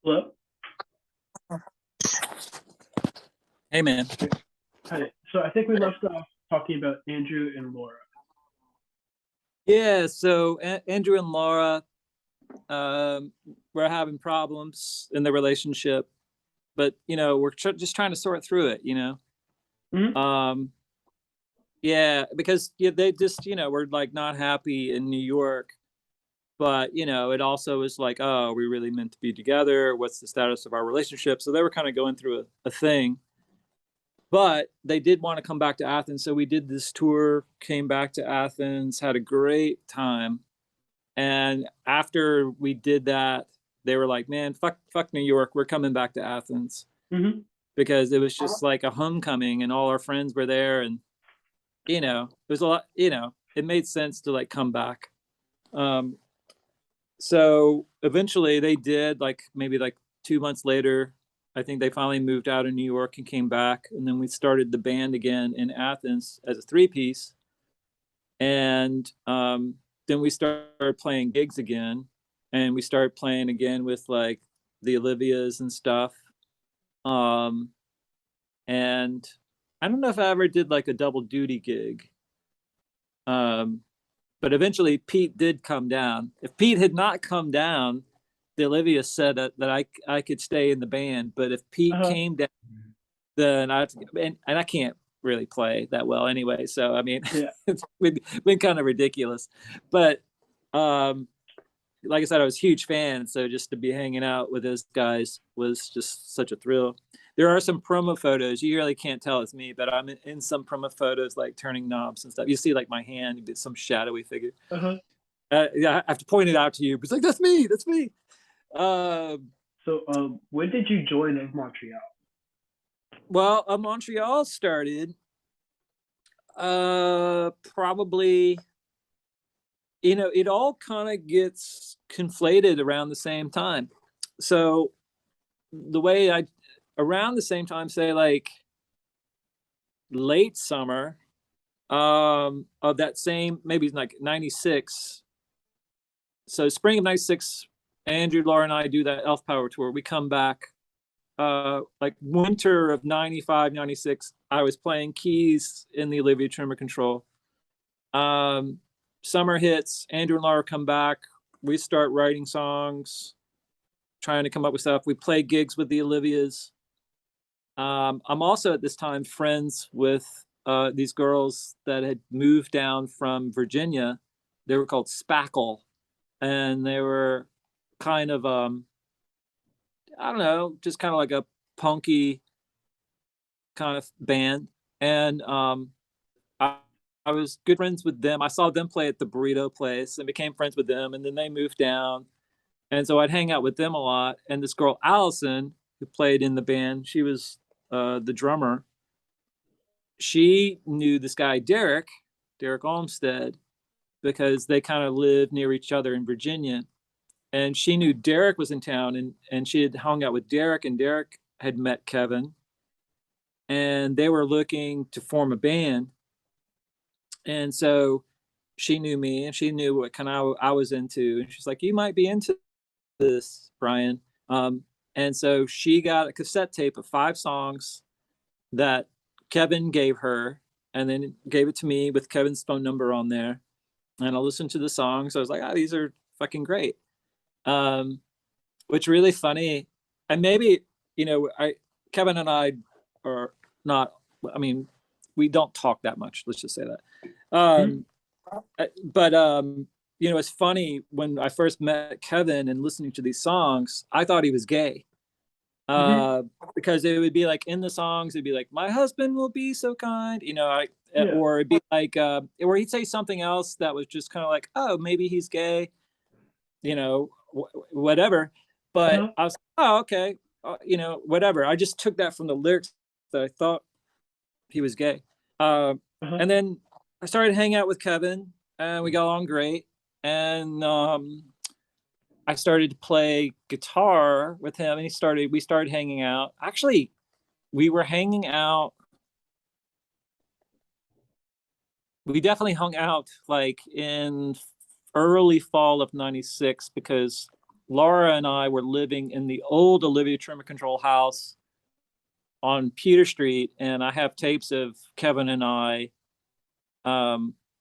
Hello. Hey man. Hi. So I think we left off talking about Andrew and Laura. Yeah, so Andrew and Laura were having problems in the relationship, but we're just trying to sort through it. Hmm. Um, yeah, because they just were like not happy in New York, but it also is like, oh, are we really meant to be together? What's the status of our relationship? So they were kind of going through a thing, but they did want to come back to Athens, so we did this tour, came back to Athens, had a great time. And after we did that, they were like, "Man, fuck New York. We're coming back to Athens," Hmm. because it was just like a homecoming, and all our friends were there, and it was a lot. It made sense to like come back. Um, so eventually, they did. Like maybe like 2 months later, I think they finally moved out of New York and came back, and then we started the band again in Athens as a three piece, and then we started playing gigs again, and we started playing again with like the Olivias and stuff. um and I don't know if I ever did like a double duty gig. um but eventually Pete did come down. If Pete had not come down, the Olivia said that I could stay in the band, but if Pete Uh-huh. came down, then and I can't really play that well anyway. So I mean, Yeah. it's been kind of ridiculous. But um, like I said, I was a huge fan. So just to be hanging out with those guys was just such a thrill. There are some promo photos. You really can't tell it's me, but I'm in some promo photos, like turning knobs and stuff. You see like my hand, some shadowy figure. Uh-huh. Yeah, I have to point it out to you. It's like, that's me. That's me. Um, So when did you join in Montreal? well, Montreal started probably, it all kind of gets conflated around the same time. So the way I around the same time, say like late summer of that same, maybe like 96. So spring of 96, Andrew, Laura, and I do that Elf Power tour. We come back like winter of 95, 96. I was playing keys in the Olivia Tremor Control. um Summer hits, Andrew and Laura come back, we start writing songs, trying to come up with stuff. We play gigs with the Olivias. I'm also at this time friends with these girls that had moved down from Virginia. They were called Spackle, and they were kind of I don't know, just kind of like a punky kind of band. And I, I was good friends with them. I saw them play at the Burrito Place and became friends with them. And then they moved down, and so I'd hang out with them a lot. And this girl Allison, who played in the band, she was the drummer. She knew this guy Derek Olmsted, because they kind of lived near each other in Virginia. And she knew Derek was in town, and she had hung out with Derek, and Derek had met Kevin, and they were looking to form a band. And so she knew me, and she knew what kind of I was into. And she's like, "You might be into this, Brian." And so she got a cassette tape of 5 songs that Kevin gave her, and then gave it to me with Kevin's phone number on there. And I listened to the songs. I was like, "Ah, these are fucking great." Um, which really funny. And maybe, I Kevin and I are not. I mean, we don't talk that much. Let's just say that. Hmm. But it's funny, when I first met Kevin and listening to these songs, I thought he was gay. Hmm. uh, because it would be like in the songs, it'd be like, "My husband will be so kind," Yeah. or it'd be like, or he'd say something else that was just kind of like, "Oh, maybe he's gay," whatever. But Uh-huh. I was, oh, okay, whatever. I just took that from the lyrics, that I thought he was gay. Uh, Uh-huh. and then I started hanging out with Kevin, and we got along great. And I started to play guitar with him, and we started hanging out. Actually, we were hanging out. We definitely hung out like in early fall of 96, because Laura and I were living in the old Olivia Tremor Control house on Peter Street, and I have tapes of Kevin and I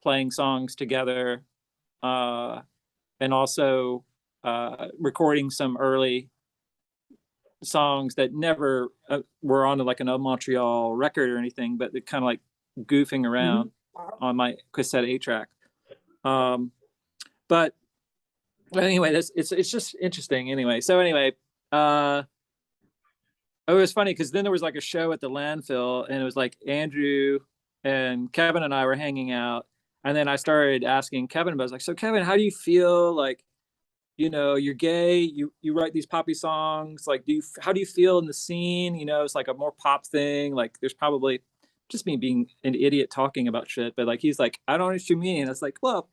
playing songs together, and also recording some early songs that never were on like an old Montreal record or anything, but they're kind of like goofing around on my cassette 8-track. But anyway, it's just interesting. Anyway, so anyway, it was funny because then there was like a show at the landfill, and it was like Andrew and Kevin and I were hanging out, and then I started asking Kevin about, I was like, so Kevin, how do you feel like, you're gay, you write these poppy songs, like, how do you feel in the scene? It's like a more pop thing. Like, there's probably just me being an idiot talking about shit, but like, he's like, I don't know what you mean. It's like, well,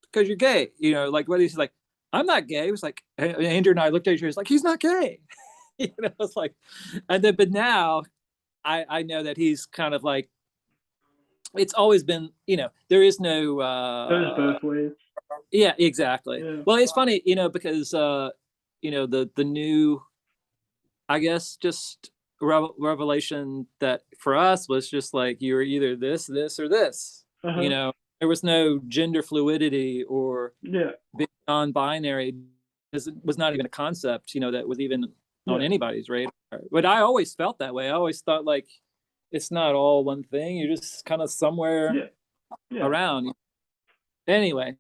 because you're gay, like, what he's like, I'm not gay. It was like, Andrew and I looked at each other, it's like, he's not gay. It's like, and then, but now I know that he's kind of like, it's always been, there is no, There's both ways. yeah, exactly. Yeah. Well, it's funny, because the new, I guess, just revelation that for us was just like, you were either this or this. There was no gender fluidity or being non-binary. It was not even a concept, that was even on anybody's radar. But I always felt that way. I always thought like, it's not all one thing. You're just kind of somewhere around. Anyway,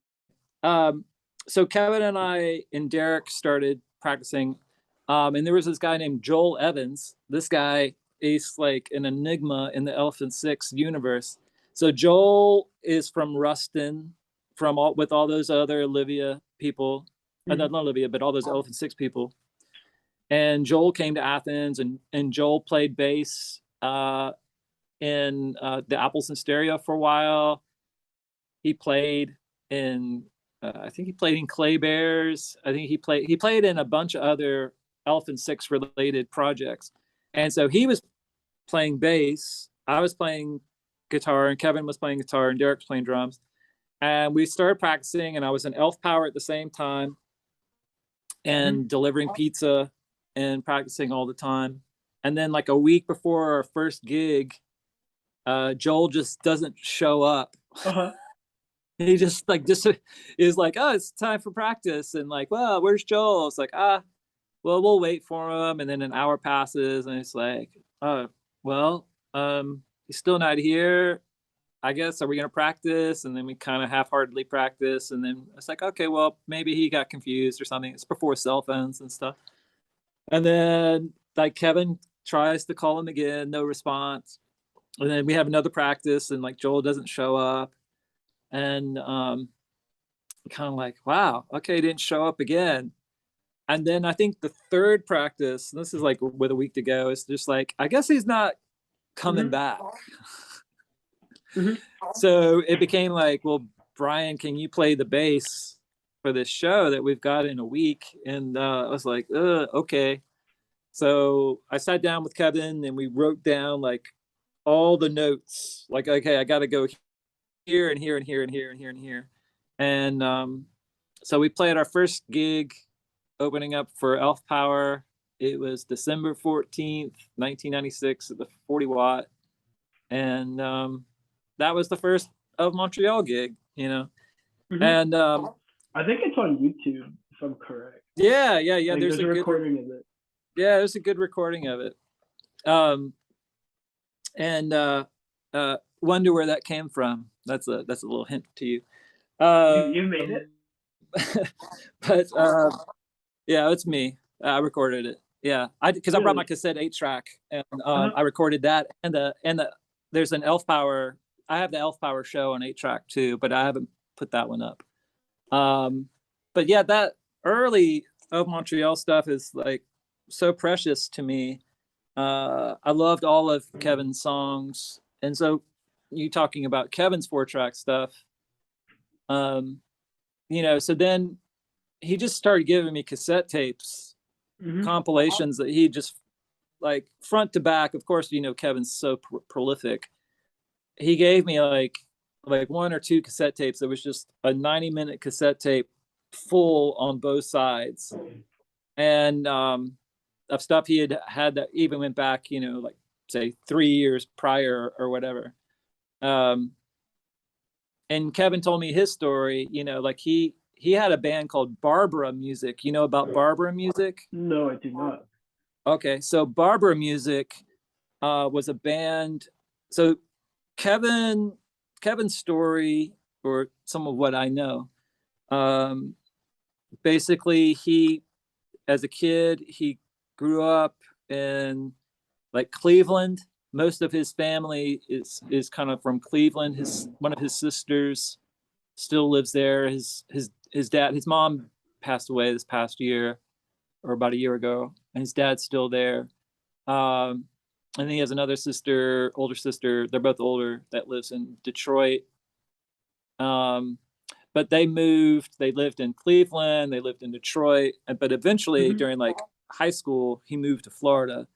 so Kevin and I and Derek started practicing, and there was this guy named Joel Evans. This guy is like an enigma in the Elephant Six universe. So Joel is from Ruston, with all those other Olivia people, not Olivia, but all those Elephant Six people. And Joel came to Athens, and Joel played bass in the Apples and Stereo for a while. He played in I think he played in Clay Bears. I think he played in a bunch of other Elephant Six related projects. And so he was playing bass, I was playing guitar, and Kevin was playing guitar, and Derek was playing drums. And we started practicing, and I was in Elf Power at the same time, and delivering pizza and practicing all the time. And then like a week before our first gig, Joel just doesn't show up. He just is like, oh, it's time for practice. And like, well, where's Joel? It's like, well, we'll wait for him. And then an hour passes, and it's like, oh, well, he's still not here. I guess, are we going to practice? And then we kind of half-heartedly practice. And then it's like, okay, well, maybe he got confused or something. It's before cell phones and stuff. And then like Kevin tries to call him again, no response. And then we have another practice, and like Joel doesn't show up. And kind of like, wow, okay, he didn't show up again. And then I think the third practice, this is like with a week to go, it's just like, I guess he's not coming back. So it became like, well, Brian, can you play the bass for this show that we've got in a week? And I was like, okay. So I sat down with Kevin, and we wrote down like all the notes, like, okay, I got to go here and here and here and here and here and here. And so we played our first gig opening up for Elf Power. It was December 14th, 1996 at the 40 Watt. And that was the first of Montreal gig, And I think it's on YouTube, if I'm correct. Yeah. Like, there's a recording of it. Yeah, there's a good recording of it. And wonder where that came from. That's a little hint to you. You made it. But yeah, it's me. I recorded it. Yeah, because I brought my cassette 8-track, and I recorded that. And there's an Elf Power. I have the Elf Power show on 8-track too, but I haven't put that one up. But yeah, that early of Montreal stuff is like so precious to me. I loved all of Kevin's songs, and so you talking about Kevin's 4-track stuff. So then he just started giving me cassette tapes, compilations that he just like front to back. Of course, Kevin's so prolific. He gave me like 1 or 2 cassette tapes. It was just a 90-minute cassette tape full on both sides and of stuff he had that even went back, like say 3 years prior or whatever. And Kevin told me his story. Like he had a band called Barbara Music. You know about Barbara Music? No, I do not. Okay, so Barbara Music was a band. So Kevin's story, or some of what I know, um, basically he, as a kid, he grew up in like Cleveland. Most of his family is kind of from Cleveland. One of his sisters still lives there. His mom passed away this past year, or about a year ago, and his dad's still there. Um, and then he has another sister, older sister. They're both older, that lives in Detroit. Um, but they moved. They lived in Cleveland. They lived in Detroit. But eventually, Mm-hmm. during like high school, he moved to Florida,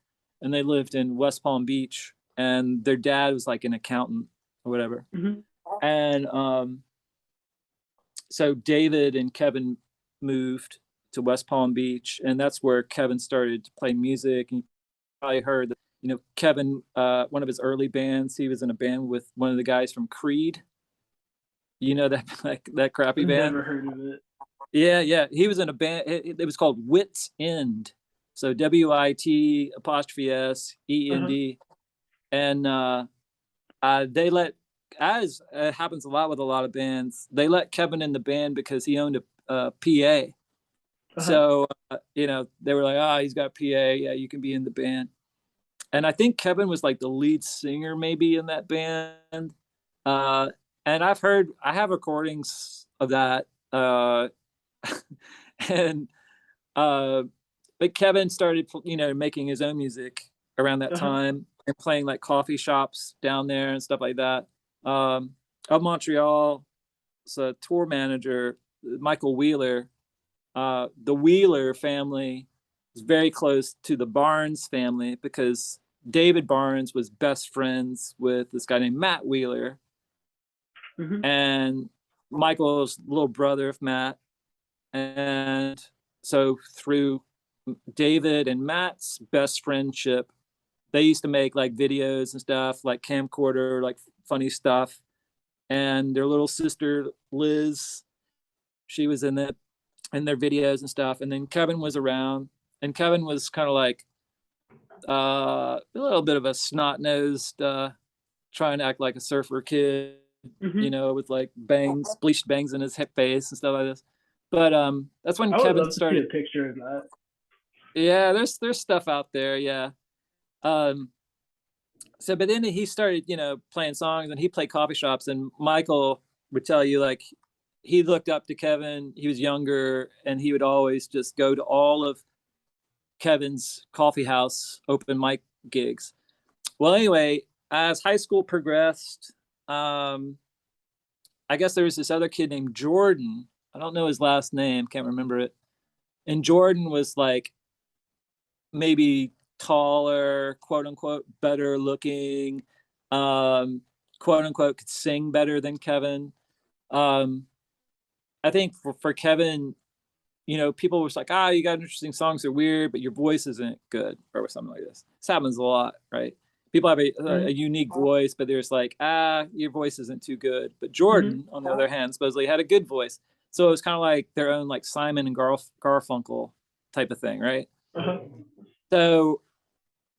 and they lived in West Palm Beach. And their dad was like an accountant or whatever. Mm-hmm. And so David and Kevin moved to West Palm Beach, and that's where Kevin started to play music. And you probably heard that, Kevin, one of his early bands, he was in a band with one of the guys from Creed. You know that like that crappy I've band? never heard of it. Yeah, yeah. He was in a band. It was called Wits End. So WIT''S END. And they let, as it happens a lot with a lot of bands, they let Kevin in the band because he owned a PA. Uh-huh. So, they were like, he's got PA. Yeah, you can be in the band. And I think Kevin was like the lead singer maybe in that band. Uh, and I have recordings of that. And but Kevin started, making his own music around that Uh-huh. time and playing like coffee shops down there and stuff like that. Of Montreal, so tour manager Michael Wheeler. The Wheeler family is very close to the Barnes family because David Barnes was best friends with this guy named Matt Wheeler, Mm-hmm. and Michael's little brother of Matt. And so through David and Matt's best friendship, they used to make like videos and stuff, like camcorder, like funny stuff. And their little sister Liz, she was in their videos and stuff. And then Kevin was around, and Kevin was kind of like a little bit of a snot nosed, trying to act like a surfer kid, Mm-hmm. with like bangs, bleached bangs in his hip face and stuff like this. But that's when I would Kevin love to see started. a picture of that. Yeah, there's stuff out there. Yeah. Um, so, but then he started, playing songs, and he played coffee shops. And Michael would tell you, like, he looked up to Kevin. He was younger, and he would always just go to all of Kevin's coffee house open mic gigs. Well, anyway, as high school progressed, um, I guess there was this other kid named Jordan. I don't know his last name, can't remember it. And Jordan was like maybe taller, quote unquote, better looking, um, quote unquote, could sing better than Kevin. Um, I think for Kevin, people were like, you got interesting songs, they're weird, but your voice isn't good, or something like this. This happens a lot, right? People have a Mm-hmm. unique voice, but there's like, your voice isn't too good. But Mm-hmm. Jordan, on the other hand, supposedly had a good voice. So it was kind of like their own like Simon and Garfunkel type of thing, right? Uh-huh. So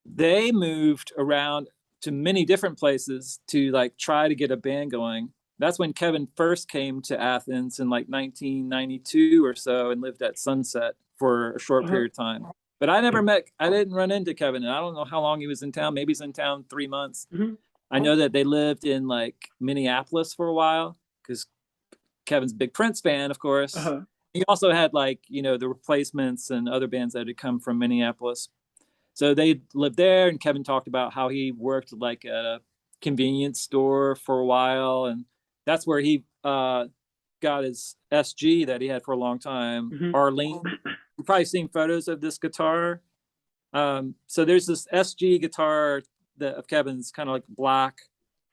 they moved around to many different places to like try to get a band going. That's when Kevin first came to Athens in like 1992 or so, and lived at Sunset for a short Uh-huh. period of time. But I didn't run into Kevin, and I don't know how long he was in town. Maybe he's in town 3 months. Mm-hmm. I know that they lived in like Minneapolis for a while because Kevin's a big Prince fan, of course. Uh-huh. He also had like, the Replacements and other bands that had come from Minneapolis. So they lived there, and Kevin talked about how he worked like at a convenience store for a while, and that's where he got his SG that he had for a long time, Mm-hmm. Arlene. You've probably seen photos of this guitar. So there's this SG guitar that of Kevin's, kind of like black,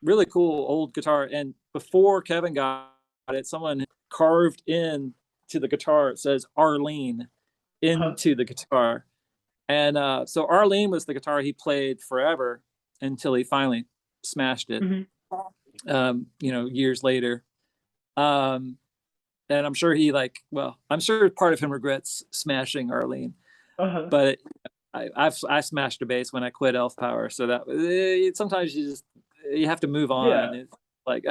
really cool old guitar. And before Kevin got it, someone carved in to the guitar, it says Arlene. into the guitar. And so Arlene was the guitar he played forever until he finally smashed it, years later. And I'm sure I'm sure part of him regrets smashing Arlene, but I smashed a bass when I quit Elf Power. So that sometimes you have to move on. Yeah. It's like,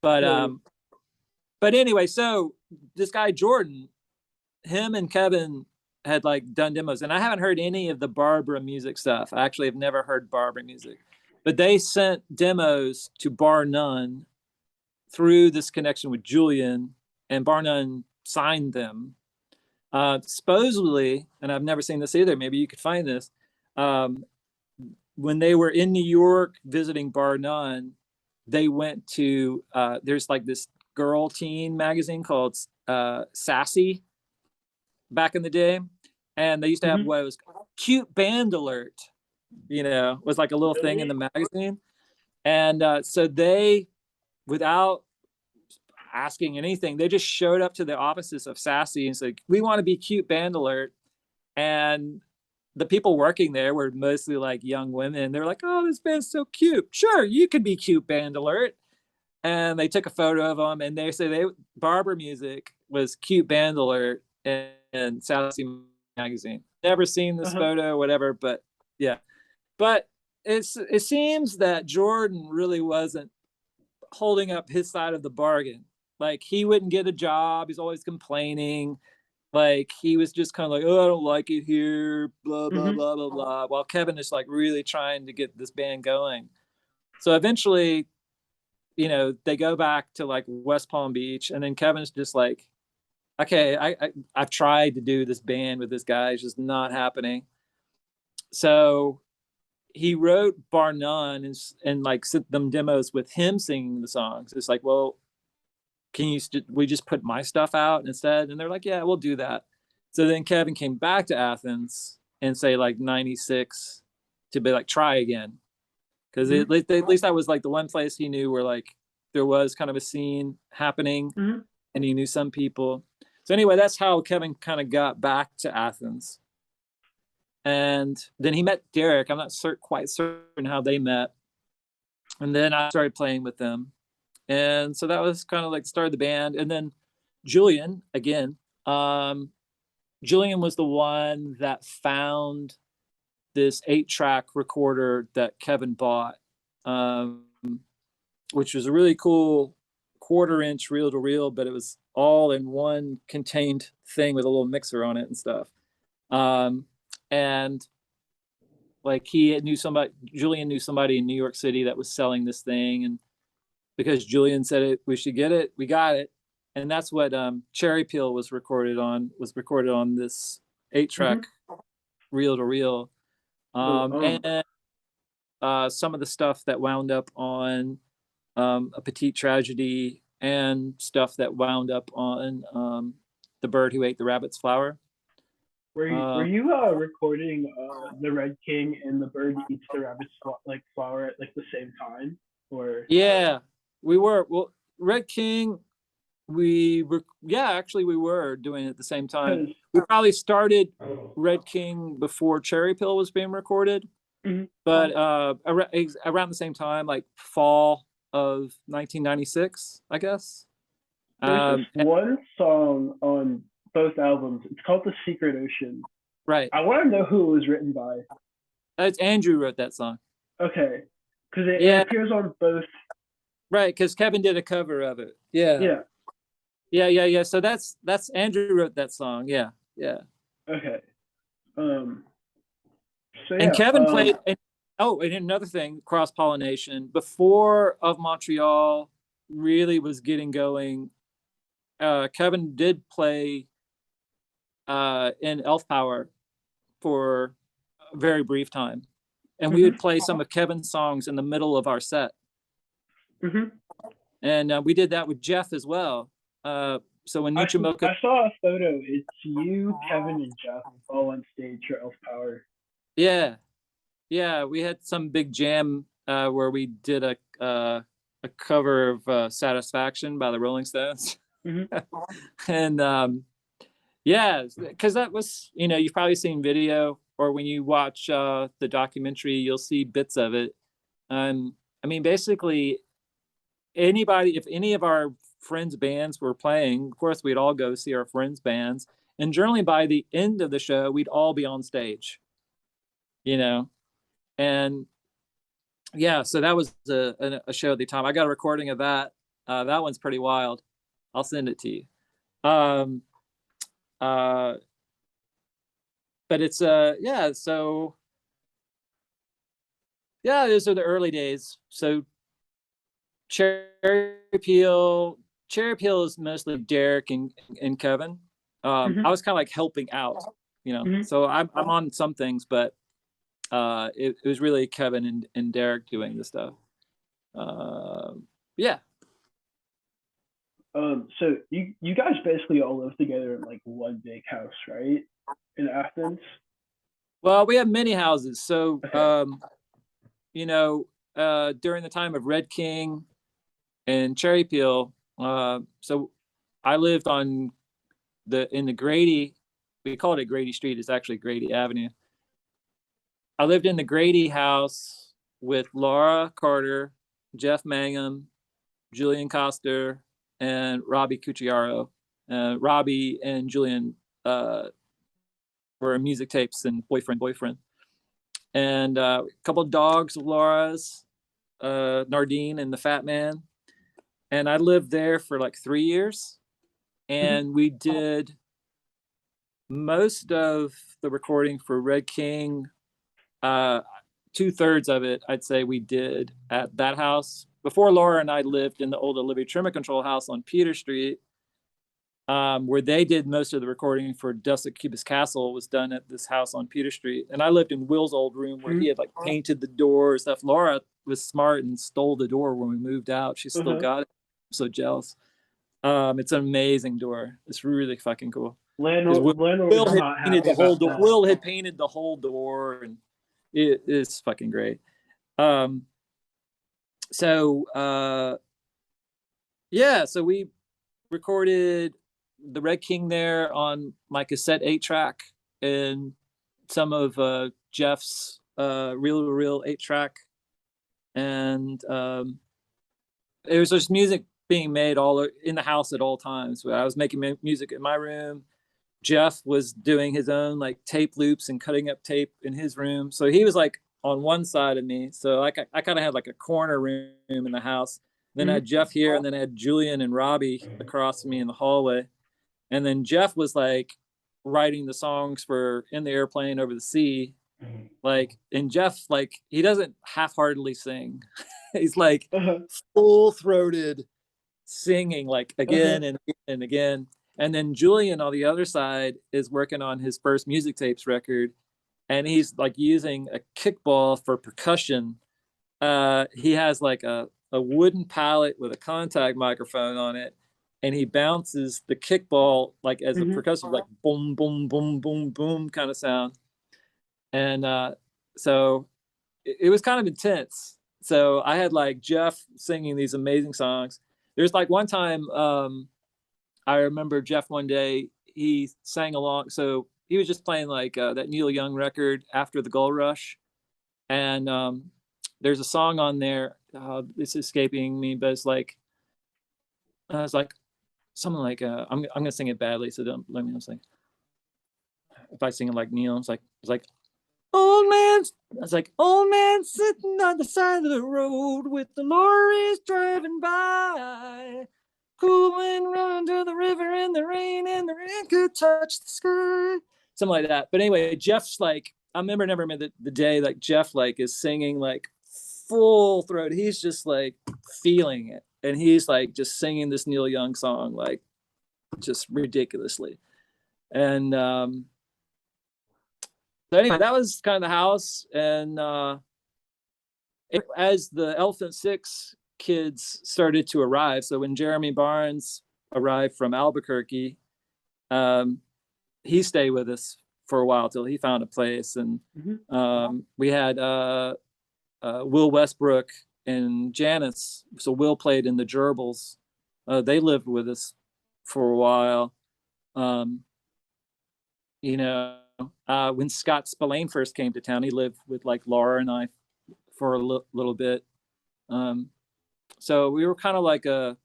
but anyway, so this guy Jordan, him and Kevin had like done demos, and I haven't heard any of the Barbara music stuff. I actually have never heard Barbara music, but they sent demos to Bar None through this connection with Julian, and Bar None signed them. Supposedly, and I've never seen this either, maybe you could find this, when they were in New York visiting Bar None, they went to, there's like this girl teen magazine called Sassy back in the day. And they used to have what was Cute Band Alert, was like a little thing in the magazine. And so they, without asking anything, they just showed up to the offices of Sassy and said, we want to be Cute Band Alert. And the people working there were mostly like young women. They're like, oh, this band's so cute. Sure, you could be Cute Band Alert. And they took a photo of them, and they say Barbara music was Cute Band Alert and Sassy magazine. Never seen this photo, whatever, but yeah. But it seems that Jordan really wasn't holding up his side of the bargain. Like, he wouldn't get a job. He's always complaining. Like, he was just kind of like, oh, I don't like it here, blah, blah, blah, blah, blah. While Kevin is like really trying to get this band going. So eventually, they go back to like West Palm Beach, and then Kevin's just like, okay, I've tried to do this band with this guy. It's just not happening. So he wrote Bar None and like sent them demos with him singing the songs. It's like, well, we just put my stuff out instead? And they're like, yeah, we'll do that. So then Kevin came back to Athens and say like 96 to be like, try again. Because at least that was like the one place he knew where like there was kind of a scene happening, and he knew some people. So anyway, that's how Kevin kind of got back to Athens. And then he met Derek. I'm not quite certain how they met. And then I started playing with them. And so that was kind of like the start of the band. And then Julian, again, Julian was the one that found this 8-track recorder that Kevin bought, which was a really cool 1/4-inch reel-to-reel, but it was all in one contained thing with a little mixer on it and stuff. And like Julian knew somebody in New York City that was selling this thing, and because Julian said we should get it, we got it. And that's what Cherry Peel was recorded on this 8-track reel-to-reel. And some of the stuff that wound up on A Petite Tragedy, and stuff that wound up on The Bird Who Ate the Rabbit's Flower. Were you recording The Red King and The Bird Eats the Rabbit's Flower at like the same time? Or yeah, we were. Well, Red King, we were doing it at the same time. We probably started Red King before Cherry Pill was being recorded, but around the same time, like fall of 1996, I guess. There's this one song on both albums. It's called The Secret Ocean. Right. I want to know who it was written by. It's Andrew wrote that song. Okay, because it appears on both. Right, because Kevin did a cover of it. Yeah. So that's Andrew wrote that song. Yeah. Okay. And Kevin played. And another thing, cross pollination. Before Of Montreal really was getting going, Kevin did play in Elf Power for a very brief time, and we would play some of Kevin's songs in the middle of our set. And we did that with Jeff as well. So when I saw a photo. It's you, Kevin, and Jeff all on stage for Elf Power. Yeah, we had some big jam where we did a cover of Satisfaction by the Rolling Stones. And Yeah, because that was, you've probably seen video, or when you watch the documentary, you'll see bits of it. I mean, basically, anybody, if any of our friends' bands were playing, of course, we'd all go see our friends' bands. And generally, by the end of the show, we'd all be on stage, you know? And yeah, so that was a show at the time. I got a recording of that. That one's pretty wild. I'll send it to you. Um, uh, but it's yeah, so yeah, those are the early days. So cherry peel, cherry peel is mostly Derek and Kevin. I was kind of like helping out, Mm-hmm. So I'm on some things, but it was really Kevin and Derek doing the stuff. Uh, yeah. So you guys basically all live together in like one big house, right? In Athens. Well, we have many houses. So, Okay. you know, during the time of Red King and Cherry Peel, so I lived on in the Grady. We called it Grady Street. It's actually Grady Avenue. I lived in the Grady house with Laura Carter, Jeff Mangum, Julian Coster, and Robbie Cucciaro. Robbie and Julian were music tapes and boyfriend. And a couple of dogs of Laura's, Nardine and the Fat Man. And I lived there for like 3 years. Mm-hmm. And we did most of the recording for Red King. 2/3 of it, I'd say, we did at that house. Before Laura and I lived in the old Olivia Trimmer Control house on Peter Street, where they did most of the recording for Dust at Cubis Castle was done at this house on Peter Street. And I lived in Will's old room where he had like painted the door and stuff. Laura was smart and stole the door when we moved out. She still Uh-huh. got it. I'm so jealous. It's an amazing door. It's really fucking cool. Because Landlord Will was had not painted happy the whole about door. that. Will had painted the whole door, and it is fucking great. Um, so yeah, so we recorded the Red King there on my cassette 8-track and some of Jeff's reel to reel 8-track, and there was just music being made all in the house at all times. I was making music in my room. Jeff was doing his own like tape loops and cutting up tape in his room. So he was like on one side of me. So like I kind of had like a corner room in the house. Then I had Jeff here, and then I had Julian and Robbie across from me in the hallway. And then Jeff was like writing the songs for In the Airplane Over the Sea. Like, and Jeff, like, he doesn't half-heartedly sing. He's like Uh-huh. full-throated singing, like Uh-huh. again and again and again. And then Julian on the other side is working on his first music tapes record, and he's like using a kickball for percussion. He has like a wooden pallet with a contact microphone on it, and he bounces the kickball like as a percussion, like boom, boom, boom, boom, boom kind of sound. And so it was kind of intense. So I had like Jeff singing these amazing songs. There's like one time I remember Jeff one day, he sang along. So he was just playing like that Neil Young record, After the Gold Rush. And there's a song on there. It's escaping me, but it's like something like I'm gonna sing it badly, so don't let me know. Like if I sing it like Neil, it's like old man. It's like old man sitting on the side of the road with the lorries driving by. Cool wind running to the river in the rain, and the rain could touch the sky. Something like that. But anyway, Jeff's like, I never remember the day like Jeff like is singing like full throat. He's just like feeling it. And he's like just singing this Neil Young song, like just ridiculously. And so anyway, that was kind of the house. And as the Elephant Six kids started to arrive, so when Jeremy Barnes arrived from Albuquerque, um, he stayed with us for a while till he found a place. And we had Will Westbrook and Janice. So Will played in the Gerbils. They lived with us for a while. you know, when Scott Spillane first came to town, he lived with like Laura and I for a little bit. So we were kind of like a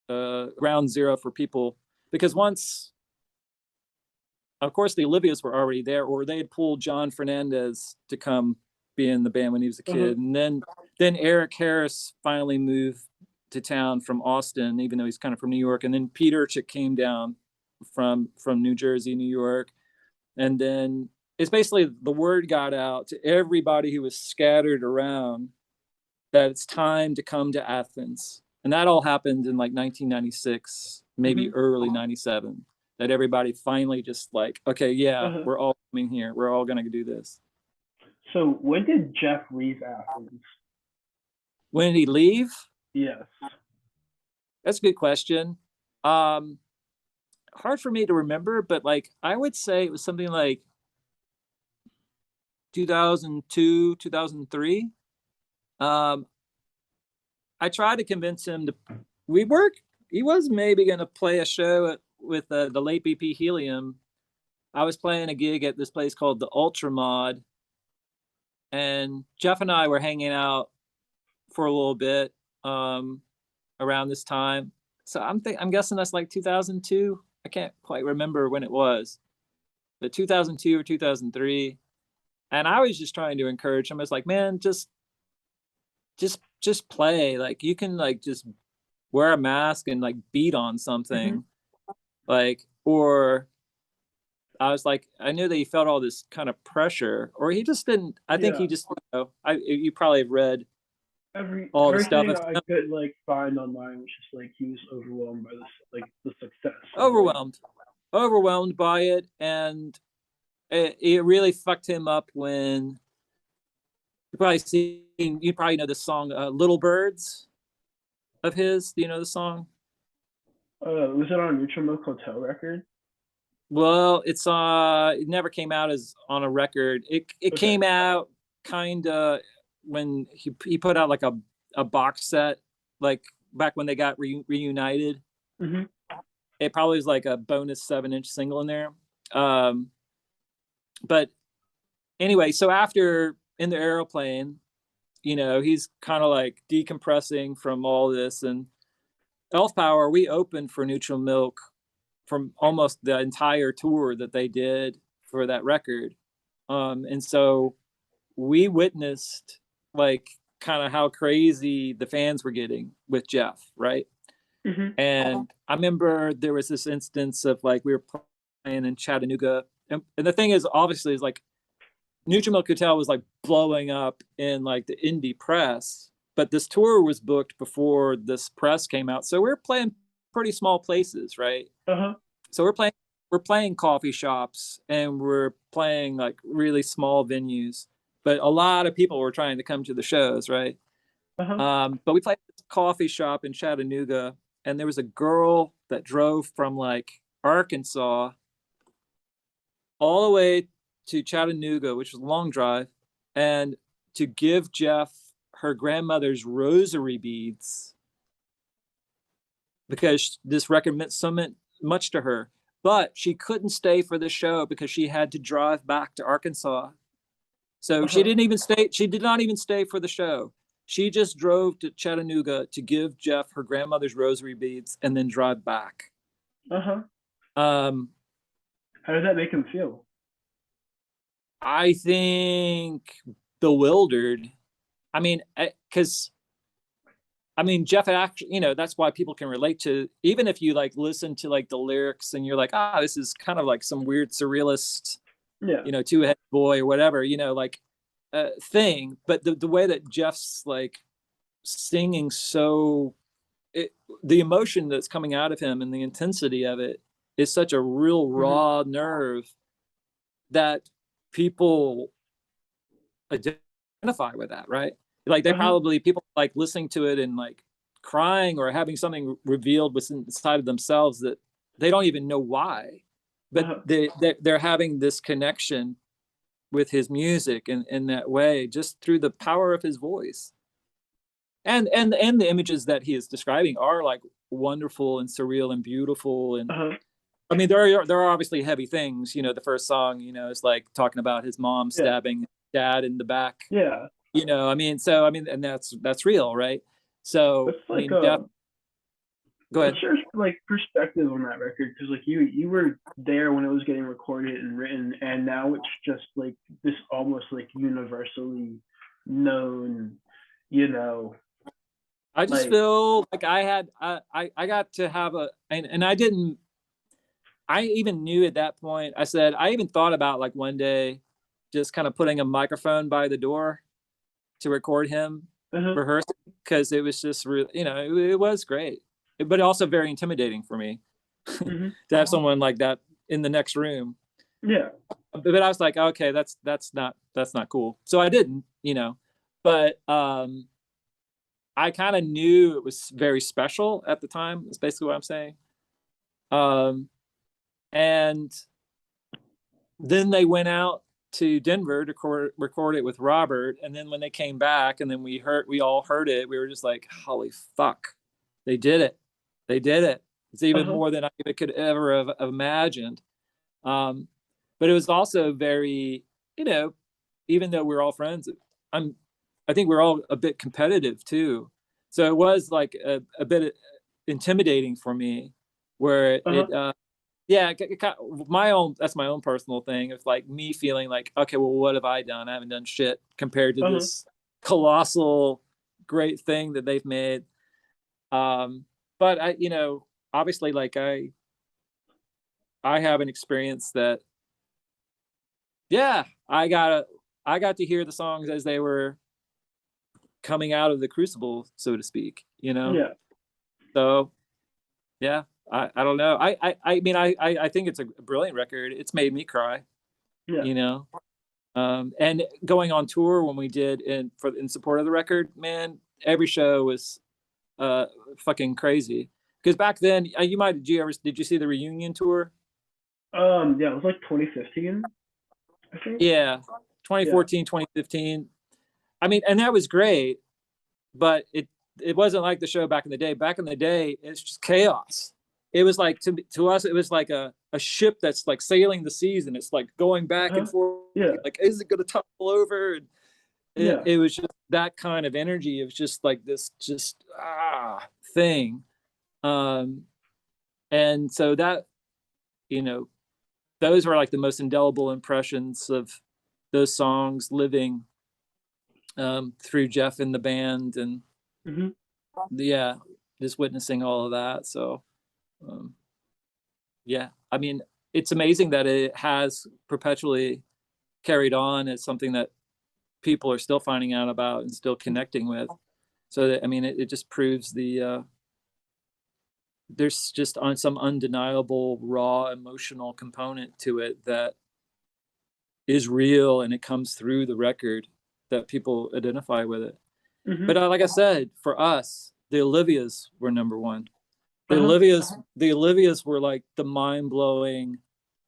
ground zero for people, because once, of course, the Olivias were already there, or they had pulled John Fernandez to come be in the band when he was a kid, and then Eric Harris finally moved to town from Austin, even though he's kind of from New York, and then Pete Urchik came down from New Jersey, New York, and then it's basically the word got out to everybody who was scattered around that it's time to come to Athens. And that all happened in like 1996, maybe early 97, that everybody finally just like, okay, yeah, we're all coming here. We're all going to do this. So when did Jeff leave Athens? When did he leave? Yes. That's a good question. Hard for me to remember, but like, I would say it was something like 2002, 2003. I tried to convince him to. He was maybe going to play a show with the late BP Helium. I was playing a gig at this place called the Ultra Mod, and Jeff and I were hanging out for a little bit around this time. So I'm guessing that's like 2002. I can't quite remember when it was, but 2002 or 2003. And I was just trying to encourage him. I was like, man, just play. Like, you can like just wear a mask and like beat on something. Like, or I was like, I knew that he felt all this kind of pressure, or he just didn't. I think he just, you probably have read all the stuff. Everything I could like find online was just like he was overwhelmed by this, like the success. Overwhelmed by it, and it really fucked him up when you probably know the song Little Birds of his. Do you know the song? Was it on Neutral Milk Hotel record? Well, it never came out as on a record. It came out kind of when he put out like a box set, like back when they got reunited. It probably was like a bonus 7-inch single in there. But anyway, so after In the Aeroplane, he's kind of like decompressing from all this, and Elf Power, we opened for Neutral Milk from almost the entire tour that they did for that record. And so we witnessed like kind of how crazy the fans were getting with Jeff, right? And I remember there was this instance of like, we were playing in Chattanooga, and the thing is, obviously, is like Neutral Milk Hotel was like blowing up in like the indie press, but this tour was booked before this press came out. So we're playing pretty small places, right? So we're playing coffee shops, and we're playing like really small venues, but a lot of people were trying to come to the shows, right? But we played this coffee shop in Chattanooga, and there was a girl that drove from like Arkansas all the way to Chattanooga, which was a long drive, and to give Jeff her grandmother's rosary beads, because this record meant so much to her. But she couldn't stay for the show because she had to drive back to Arkansas. So she didn't even stay. She did not even stay for the show. She just drove to Chattanooga to give Jeff her grandmother's rosary beads and then drive back. How did that make him feel? I think bewildered. I mean, because Jeff actually, that's why people can relate to, even if you like listen to like the lyrics and you're like, this is kind of like some weird surrealist, two-headed boy or whatever, like thing. But the way that Jeff's like singing, the emotion that's coming out of him and the intensity of it is such a real raw nerve that people identify with that, right? Like they probably, people like listening to it and like crying or having something revealed within inside of themselves that they don't even know why, but they're having this connection with his music in that way, just through the power of his voice. And the images that he is describing are like wonderful and surreal and beautiful, and I mean, there are obviously heavy things. The first song, is like talking about his mom Yeah, stabbing dad in the back. yeah. I mean, and that's real, right? What's So, I like mean, go what's ahead. your like perspective on that record? Because like you were there when it was getting recorded and written, and now it's just like this almost like universally known, you know, I just like feel like I got to have and I didn't. I even knew at that point. I even thought about like one day, just kind of putting a microphone by the door to record him uh-huh, rehearsing because it was just really, it was great, but also very intimidating for me hmm to have someone like that in the next room. yeah, But I was like, okay, that's not cool. So I didn't, but I kind of knew it was very special at the time. Is basically what I'm saying. Um, and then they went out to Denver to record it with Robert, and then when they came back, and then we all heard it. We were just like, "Holy fuck, they did it! They did it!" It's even uh-huh, more than I could ever have imagined. Um, but it was also very, you know, even though we're all friends, I'm, I think we're all a bit competitive too. So it was like a bit intimidating for me, where uh-huh, yeah, my own, that's my own personal thing. It's like me feeling like, okay, well, what have I done? I haven't done shit compared to uh-huh, this colossal great thing that they've made. Um, but obviously, like I have an experience that, yeah, I got to hear the songs as they were coming out of the crucible, so to speak. yeah, So yeah, I don't know. I mean, I think it's a brilliant record. It's made me cry. yeah. You know, and going on tour when we did in support of the record, man, every show was uh fucking crazy. Because back then, did you see the reunion tour? Yeah, it was like 2015, I think. Yeah, Yeah, 2014, 2015. I mean, and that was great, but it wasn't like the show back in the day. Back in the day, it's just chaos. It was like to us, it was like a ship that's like sailing the seas, and it's like going back and uh-huh, forth. yeah, Like, is it going to topple over? And it, yeah, it was just that kind of energy. It was just like this, just thing. Um, and so that you know, those were like the most indelible impressions of those songs living through Jeff and the band, and hmm yeah, just witnessing all of that. So um, yeah, I mean, it's amazing that it has perpetually carried on as something that people are still finding out about and still connecting with. So that, I mean, it just proves there's just on some undeniable raw emotional component to it that is real, and it comes through the record that people identify with it. hmm But like I said, for us, the Olivias were number one. uh-huh, The Olivias were like the mind blowing,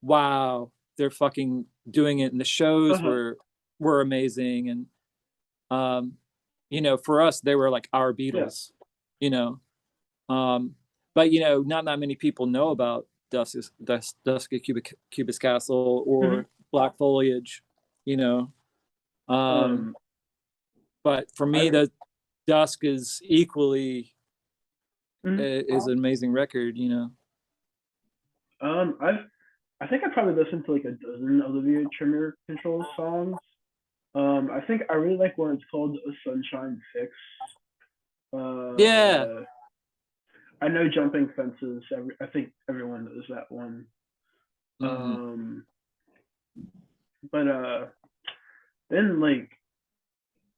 wow, they're fucking doing it, and the shows uh-huh, were amazing, and um, for us, they were like our yeah, Beatles, you know. Um, but not that many people know about Dusk at Cubis Castle hmm or Black Foliage, you know. Um, um, but for I me, the Dusk is equally mhm. is an amazing record, you know. I think I probably listened to like a dozen Olivia Tremor Control songs. I think I really like one. It's called "A Sunshine Fix." Yeah. Uh, I know "Jumping Fences." I think everyone knows that one. Mm-hmm. Um, but then like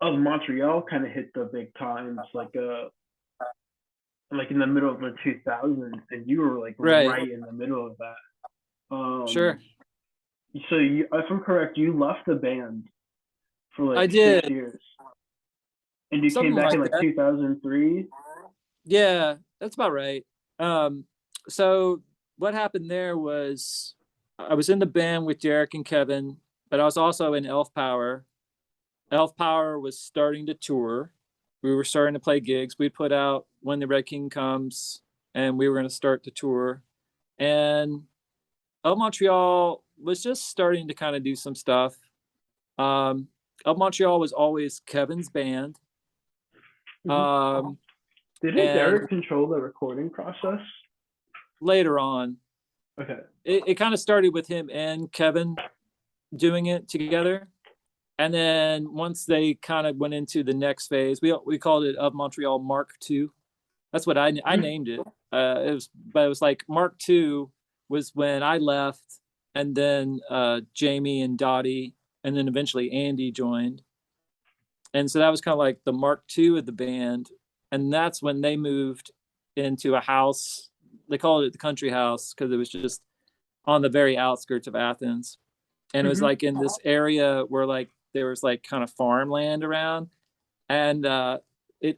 of Montreal kind of hit the big times, like in the middle of the 2000s, and you were like Right. right in the middle of that. Sure. So if I'm correct, you left the band for like I 6 did years, and you came something back in like like that. 2003. Yeah, that's about right. So what happened there was I was in the band with Derek and Kevin, but I was also in Elf Power. Elf Power was starting to tour. We were starting to play gigs. We put out When the Red King Comes, and we were going to start the tour. And Of Montreal was just starting to kind of do some stuff. Of Montreal was always Kevin's band. Mhm. Um, Didn't and Derek control the recording process? later on, Okay. it kind of started with him and Kevin doing it together. And then once they kind of went into the next phase, we called it Of Montreal Mark II. That's what I named it. But it was like Mark II was when I left, and then Jamie and Dottie, and then eventually Andy joined. And so that was kind of like the Mark II of the band. And that's when they moved into a house. They called it the country house because it was just on the very outskirts of Athens. And it was Mhm. like in this area where like there was like kind of farmland around. And it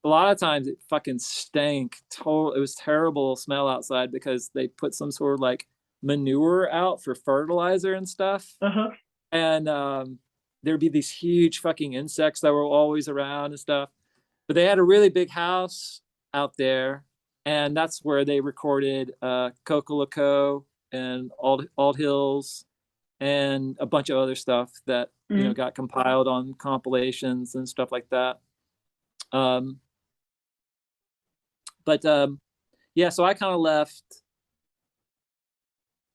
a lot of times it fucking stank. It was terrible smell outside because they put some sort of like manure out for fertilizer and stuff. Uh huh. And there'd be these huge fucking insects that were always around and stuff. But they had a really big house out there, and that's where they recorded Cocolico and Alt Hills and a bunch of other stuff that Mhm. got compiled on compilations and stuff like that. Um, but yeah, so I kind of left.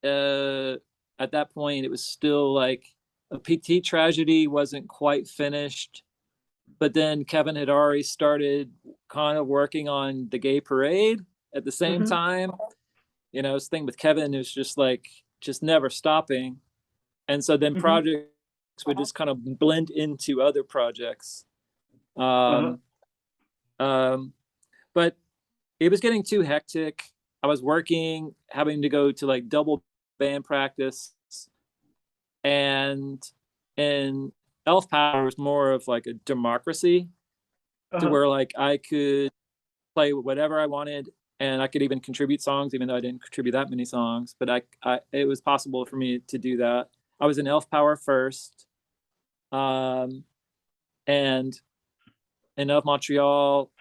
Uh, at that point, it was still like a PT tragedy wasn't quite finished, but then Kevin had already started kind of working on the gay parade at the same Mhm. time. This thing with Kevin is just like just never stopping. And so then Mhm. projects would just kind of blend into other projects. Uh huh. Um, um, but it was getting too hectic. I was working, having to go to like double band practice, and and Elf Power was more of like a democracy Uh to huh. where like I could play whatever I wanted, and I could even contribute songs, even though I didn't contribute that many songs. But it was possible for me to do that. I was in Elf Power first, um, and in Of Montreal.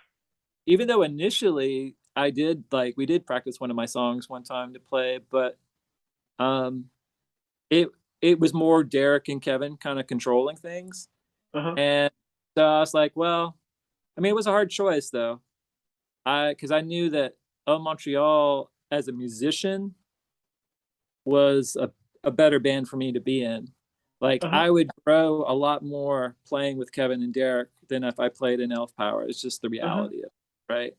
Even though initially we did practice one of my songs one time to play, but um, it it was more Derek and Kevin kind of controlling things, Uh huh. and so I was like, well, I mean, it was a hard choice though. Because I knew that Montreal as a musician was a better band for me to be in. Like Uh huh. I would grow a lot more playing with Kevin and Derek than if I played in Elf Power. It's just the Uh huh. reality of it, right?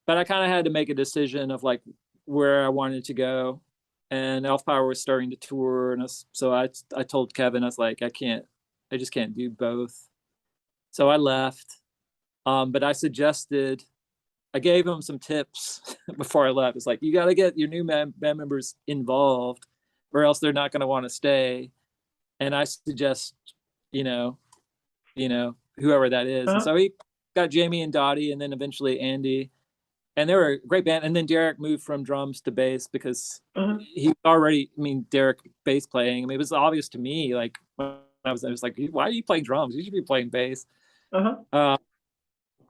But I kind of had to make a decision of like where I wanted to go, and Elf Power was starting to tour, and so I told Kevin, I was like, I just can't do both. So I left. But I gave him some tips before I left. It's like, you got to get your new band members involved, or else they're not going to want to stay. And I suggest, you know, whoever that is. Uh And huh. so he got Jamie and Dottie, and then eventually Andy, and they were a great band. And then Derek moved from drums to bass because Uh huh. he already, I mean, Derek bass playing. I mean, it was obvious to me, like when I was like, why are you playing drums? You should be playing bass. Uh huh. Uh,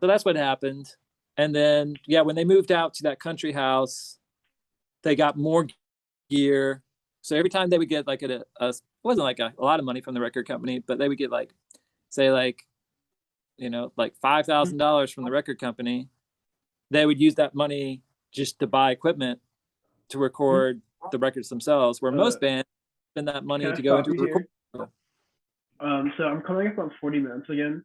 so that's what happened. And then, yeah, when they moved out to that country house, they got more gear. So every time they would get like it wasn't like a lot of money from the record company, but they would get like, say like, like $5,000 from the record company. They would use that money just to buy equipment to Mhm. record the records themselves, where Uh, most bands spend that can money I to go stop into you a record. here? So I'm coming up on 40 minutes again.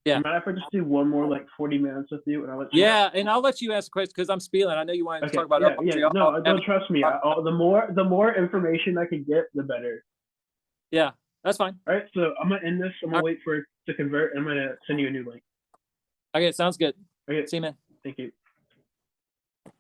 Do Yeah. you mind if I just do one more like 40 minutes with you and I'll let you Yeah. And I'll let you ask a question because I'm spieling. I know you wanted to talk Okay, about El yeah, yeah. Montreal. No, don't trust me. The more information I can get, the better. Yeah, that's fine. All right, so I'm gonna end this. I'm All gonna wait for it to convert, and I'm gonna send you a new link. right. Okay. Sounds good. Okay, See you, man. thank you.